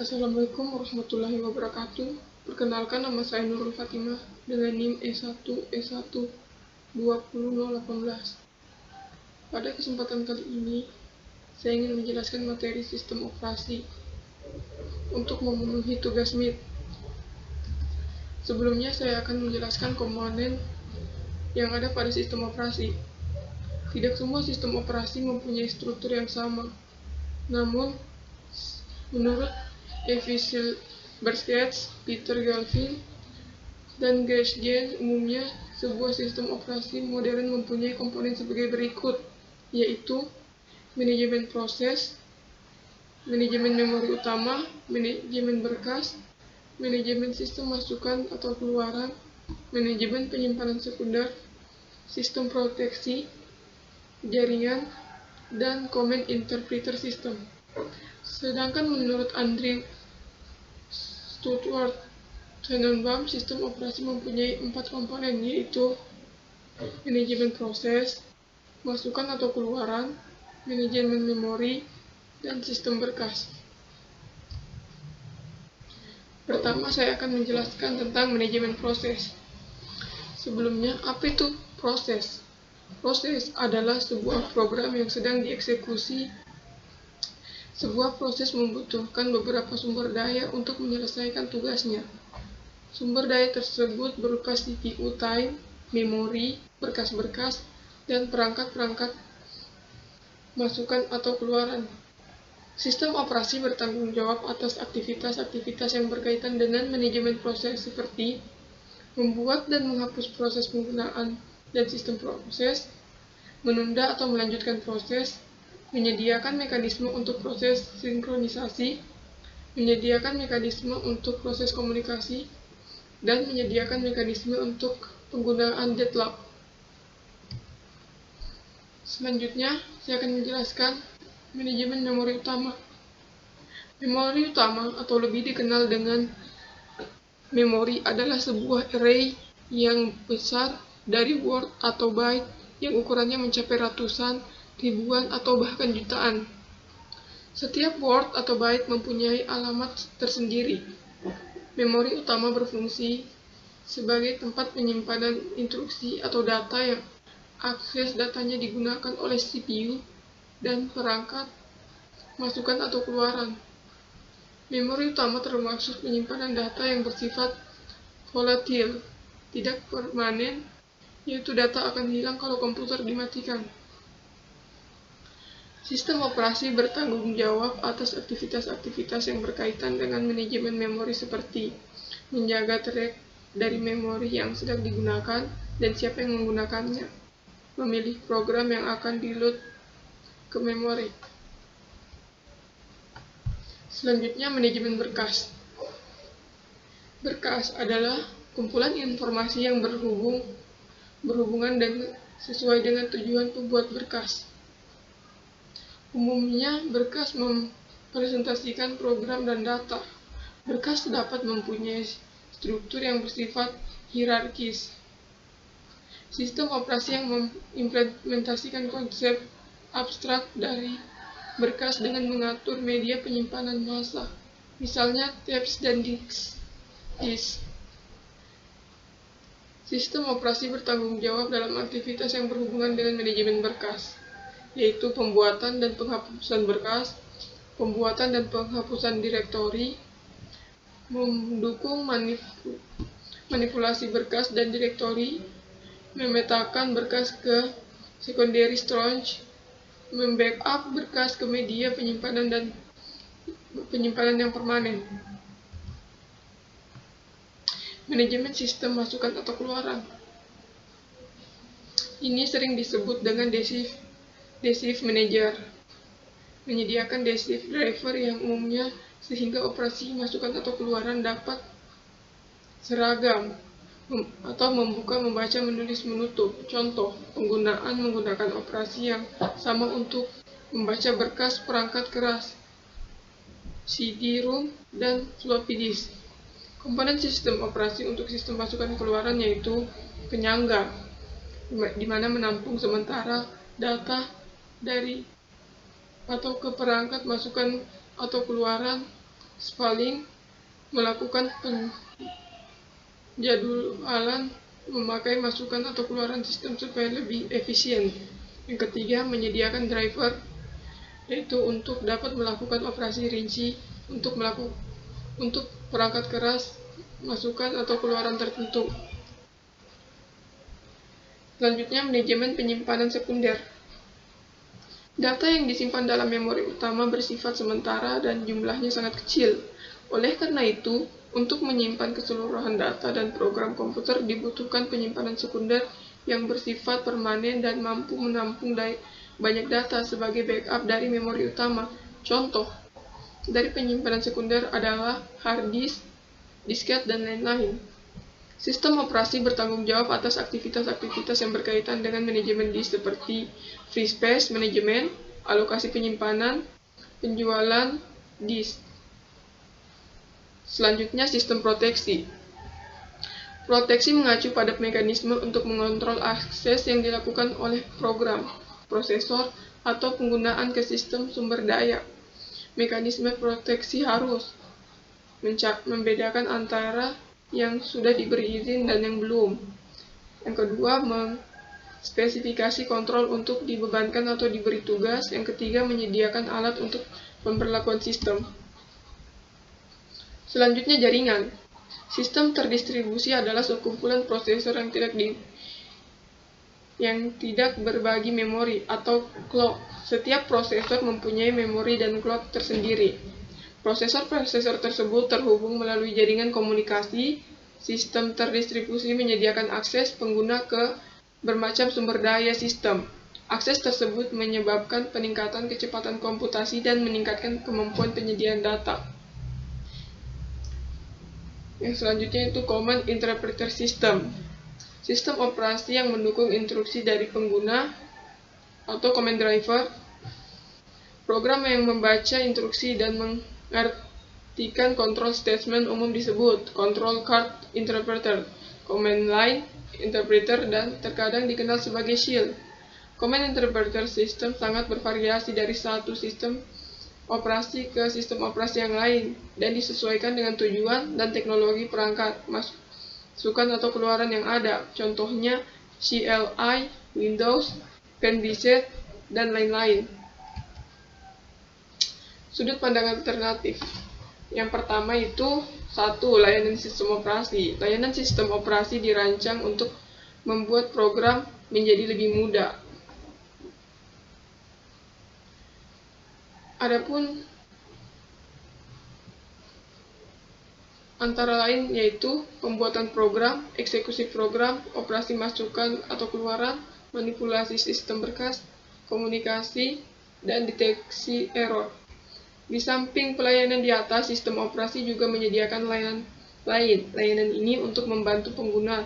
Assalamualaikum warahmatullahi wabarakatuh. Perkenalkan, nama saya Nurul Fatimah dengan NIM E1E12018. Pada kesempatan kali ini, saya ingin menjelaskan materi sistem operasi untuk memenuhi tugas MIT. Sebelumnya, saya akan menjelaskan komponen yang ada pada sistem operasi. Tidak semua sistem operasi mempunyai struktur yang sama. Namun, menurut Evi Berskets, Peter Galvin, dan Geschgen, umumnya sebuah sistem operasi modern mempunyai komponen sebagai berikut, yaitu manajemen proses, manajemen memori utama, manajemen berkas, manajemen sistem masukan atau keluaran, manajemen penyimpanan sekunder, sistem proteksi jaringan, dan command interpreter system. Sedangkan menurut Andrew Stuart Tenenbaum, sistem operasi mempunyai 4 komponen, yaitu manajemen proses, masukan atau keluaran, manajemen memori, dan sistem berkas. Pertama, saya akan menjelaskan tentang manajemen proses. Sebelumnya, apa itu proses? Proses adalah sebuah program yang sedang dieksekusi. Sebuah proses membutuhkan beberapa sumber daya untuk menyelesaikan tugasnya. Sumber daya tersebut berupa CPU time, memori, berkas-berkas, dan perangkat-perangkat masukan atau keluaran. Sistem operasi bertanggung jawab atas aktivitas-aktivitas yang berkaitan dengan manajemen proses seperti membuat dan menghapus proses penggunaan dan sistem proses, menunda atau melanjutkan proses, menyediakan mekanisme untuk proses sinkronisasi, menyediakan mekanisme untuk proses komunikasi, dan menyediakan mekanisme untuk penggunaan deadlock. Selanjutnya, saya akan menjelaskan manajemen memori utama. Memori utama atau lebih dikenal dengan memori adalah sebuah array yang besar dari word atau byte yang ukurannya mencapai ratusan, ribuan, atau bahkan jutaan. Setiap word atau byte mempunyai alamat tersendiri. Memori utama berfungsi sebagai tempat penyimpanan instruksi atau data yang akses datanya digunakan oleh CPU dan perangkat masukan atau keluaran. Memori utama termasuk penyimpanan data yang bersifat volatil, tidak permanen, yaitu data akan hilang kalau komputer dimatikan. Sistem operasi bertanggung jawab atas aktivitas-aktivitas yang berkaitan dengan manajemen memori seperti menjaga track dari memori yang sedang digunakan dan siapa yang menggunakannya, memilih program yang akan di-load ke memori. Selanjutnya, manajemen berkas. Berkas adalah kumpulan informasi yang berhubungan dan sesuai dengan tujuan pembuat berkas. Umumnya, berkas mempresentasikan program dan data. Berkas dapat mempunyai struktur yang bersifat hierarkis. Sistem operasi yang mengimplementasikan konsep abstrak dari berkas dengan mengatur media penyimpanan massa, misalnya tapes dan disk. Sistem operasi bertanggung jawab dalam aktivitas yang berhubungan dengan manajemen berkas, yaitu pembuatan dan penghapusan berkas, pembuatan dan penghapusan direktori, mendukung manipulasi berkas dan direktori, memetakan berkas ke secondary storage, membackup berkas ke media penyimpanan dan penyimpanan yang permanen. Manajemen sistem masukan atau keluaran. Ini sering disebut dengan deceive manager. Menyediakan deceive driver yang umumnya sehingga operasi masukan atau keluaran dapat seragam atau membuka, membaca, menulis, menutup. Contoh, penggunaan menggunakan operasi yang sama untuk membaca berkas perangkat keras, CD-ROM, dan floppy disk. Komponen sistem operasi untuk sistem masukan keluaran yaitu penyangga, di mana menampung sementara data dari atau ke perangkat masukan atau keluaran Spalding melakukan penjadwalan memakai masukan atau keluaran sistem supaya lebih efisien. Yang ketiga, menyediakan driver, yaitu untuk dapat melakukan operasi rinci untuk perangkat keras, masukan atau keluaran tertentu. Selanjutnya, manajemen penyimpanan sekunder. Data yang disimpan dalam memori utama bersifat sementara dan jumlahnya sangat kecil. Oleh karena itu, untuk menyimpan keseluruhan data dan program komputer dibutuhkan penyimpanan sekunder yang bersifat permanen dan mampu menampung banyak data sebagai backup dari memori utama. Contoh dari penyimpanan sekunder adalah hard disk, disket, dan lain-lain. Sistem operasi bertanggung jawab atas aktivitas-aktivitas yang berkaitan dengan manajemen disk seperti free space management, alokasi penyimpanan, penjualan disk. Selanjutnya, sistem proteksi. Proteksi mengacu pada mekanisme untuk mengontrol akses yang dilakukan oleh program, prosesor, atau penggunaan ke sistem sumber daya. Mekanisme proteksi harus membedakan antara yang sudah diberi izin dan yang belum. Yang kedua, spesifikasi kontrol untuk dibebankan atau diberi tugas. Yang ketiga, menyediakan alat untuk pemberlakuan sistem. Selanjutnya, jaringan. Sistem terdistribusi adalah sekumpulan prosesor yang tidak berbagi memori atau clock. Setiap prosesor mempunyai memori dan clock tersendiri. Prosesor-prosesor tersebut terhubung melalui jaringan komunikasi. Sistem terdistribusi menyediakan akses pengguna ke bermacam sumber daya sistem. Akses tersebut menyebabkan peningkatan kecepatan komputasi dan meningkatkan kemampuan penyediaan data. Yang selanjutnya itu Command Interpreter System. Sistem operasi yang mendukung instruksi dari pengguna atau command driver. Program yang membaca instruksi dan mengartikan control statement umum disebut Control Card Interpreter, Command Line Interpreter, dan terkadang dikenal sebagai SHIELD. Command Interpreter System sangat bervariasi dari satu sistem operasi ke sistem operasi yang lain dan disesuaikan dengan tujuan dan teknologi perangkat, masukan atau keluaran yang ada. Contohnya CLI, Windows, PenBZ, dan lain-lain. Sudut pandang alternatif. Yang pertama itu 1. Layanan sistem operasi. Layanan sistem operasi dirancang untuk membuat program menjadi lebih mudah. Adapun antara lain yaitu pembuatan program, eksekusi program, operasi masukan atau keluaran, manipulasi sistem berkas, komunikasi, dan deteksi error. Di samping pelayanan di atas, sistem operasi juga menyediakan layanan lain. Layanan ini untuk membantu pengguna,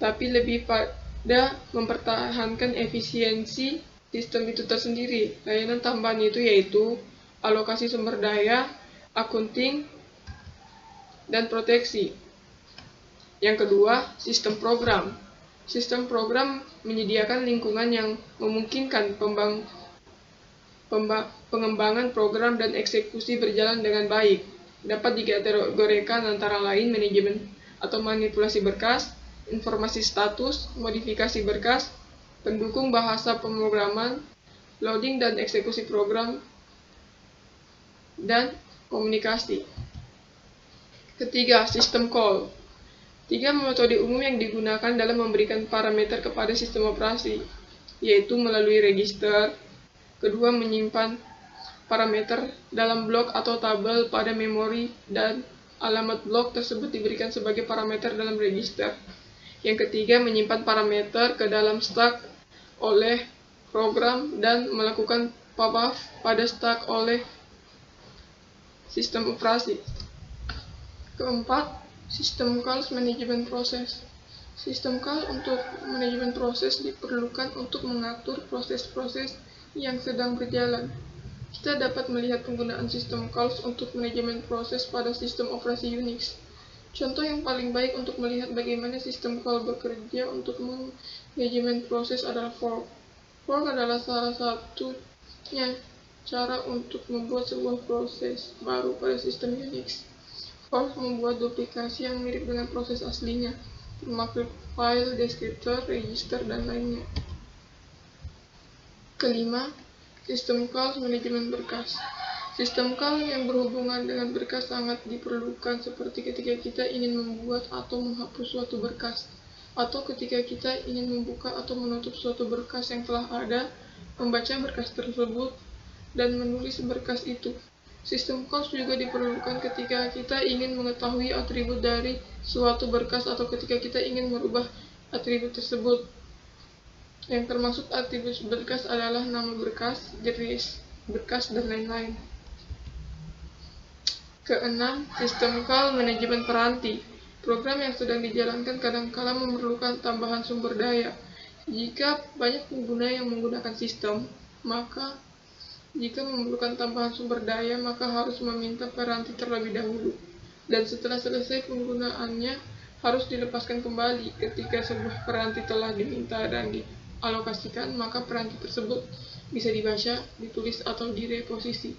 tapi lebih pada mempertahankan efisiensi sistem itu tersendiri. Layanan tambahan itu yaitu alokasi sumber daya, akunting, dan proteksi. Yang kedua, sistem program. Sistem program menyediakan lingkungan yang memungkinkan pengembangan program dan eksekusi berjalan dengan baik. Dapat dikategorikan antara lain manajemen atau manipulasi berkas, informasi status, modifikasi berkas, pendukung bahasa pemrograman, loading dan eksekusi program, dan komunikasi. Ketiga, sistem call. 3 metode umum yang digunakan dalam memberikan parameter kepada sistem operasi, yaitu melalui register. Kedua, menyimpan parameter dalam blok atau tabel pada memori dan alamat blok tersebut diberikan sebagai parameter dalam register. Yang ketiga, menyimpan parameter ke dalam stack oleh program dan melakukan pop-up pada stack oleh sistem operasi. Keempat, sistem calls management process. Sistem call untuk manajemen proses diperlukan untuk mengatur proses-proses yang sedang berjalan. Kita dapat melihat penggunaan sistem calls untuk manajemen proses pada sistem operasi Unix. Contoh yang paling baik untuk melihat bagaimana sistem call bekerja untuk manajemen proses adalah fork. Fork adalah salah satunya. cara untuk membuat sebuah proses baru pada sistem Unix. Force membuat duplikasi yang mirip dengan proses aslinya, termasuk file, deskriptor, register, dan lainnya. Kelima, sistem calls manajemen berkas. Sistem call yang berhubungan dengan berkas sangat diperlukan seperti ketika kita ingin membuat atau menghapus suatu berkas, atau ketika kita ingin membuka atau menutup suatu berkas yang telah ada, membaca berkas tersebut, dan menulis berkas itu. Sistem calls juga diperlukan ketika kita ingin mengetahui atribut dari suatu berkas atau ketika kita ingin merubah atribut tersebut. Yang termasuk atribut berkas adalah nama berkas, jenis berkas, dan lain-lain. Keenam, sistem call manajemen peranti. Program yang sedang dijalankan kadangkala memerlukan tambahan sumber daya. Jika banyak pengguna yang menggunakan sistem, maka jika memerlukan tambahan sumber daya, maka harus meminta peranti terlebih dahulu. Dan setelah selesai penggunaannya, harus dilepaskan kembali. Ketika sebuah peranti telah diminta dan dialokasikan, maka peranti tersebut bisa dibaca, ditulis, atau direposisi.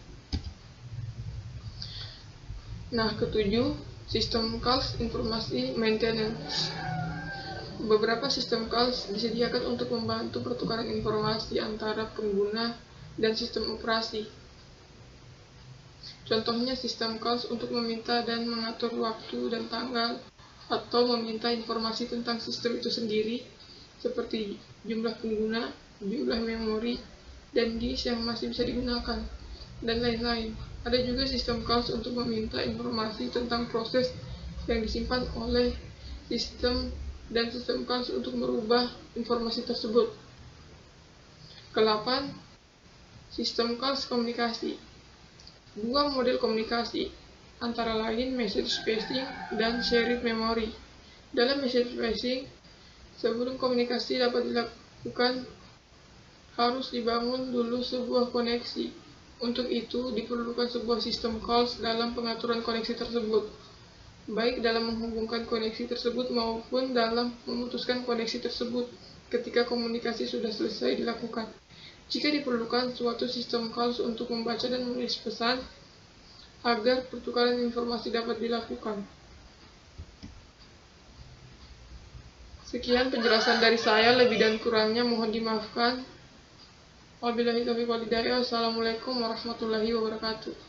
Nah, ketujuh, sistem calls informasi maintenance. Beberapa sistem calls disediakan untuk membantu pertukaran informasi antara pengguna dan sistem operasi. Contohnya sistem calls untuk meminta dan mengatur waktu dan tanggal, atau meminta informasi tentang sistem itu sendiri, seperti jumlah pengguna, jumlah memori, dan disk yang masih bisa digunakan, dan lain-lain. Ada juga sistem calls untuk meminta informasi tentang proses yang disimpan oleh sistem dan sistem calls untuk merubah informasi tersebut. Ke-8, sistem calls komunikasi. Dua model komunikasi, antara lain message passing dan shared memory. Dalam message passing, sebelum komunikasi dapat dilakukan, harus dibangun dulu sebuah koneksi. Untuk itu, diperlukan sebuah sistem calls dalam pengaturan koneksi tersebut, baik dalam menghubungkan koneksi tersebut maupun dalam memutuskan koneksi tersebut ketika komunikasi sudah selesai dilakukan. Jika diperlukan suatu sistem calls untuk membaca dan menulis pesan, agar pertukaran informasi dapat dilakukan. Sekian penjelasan dari saya, lebih dan kurangnya mohon dimaafkan. Wabillahi taufiq wal hidayah. Wassalamualaikum warahmatullahi wabarakatuh.